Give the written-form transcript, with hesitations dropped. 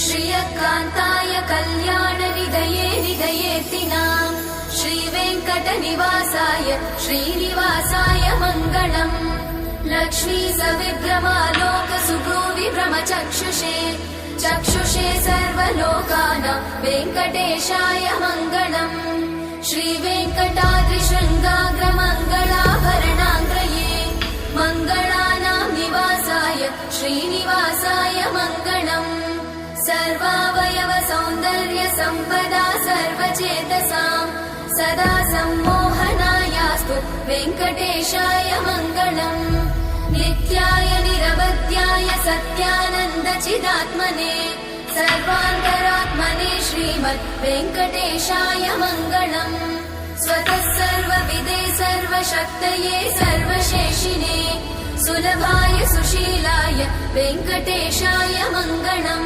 श्रियकान्ताय कल्याणनिधये निधयेतिनाम् श्रीवेङ्कटनिवासाय श्रीनिवासाय मङ्गलम्। लक्ष्मी सविभ्रमालोकसुभ्रूविभ्रमचक्षुषे चक्षुषे सर्वलोकानां वेङ्कटेशाय मङ्गलम्। श्रीवेङ्कटाद्रिशृङ्गाग्रमङ्गलाभरणाङ्ग्रये मङ्गलानां निवासाय श्रीनिवासाय मङ्गलम्। सर्वावयव सौन्दर्य सम्पदा सर्वचेतसां सदा सम्मोहनायास्तु वेङ्कटेशाय मङ्गलम्। नित्याय निरवध्याय सत्यानन्दचिदात्मने सर्वान्तरात्मने श्रीमद् वेङ्कटेशाय मङ्गलम्। स्वतः सर्वविदे सर्वशक्तये सर्वशेषिने सुलभाय सुशीलाय वेङ्कटेशाय मङ्गलम्।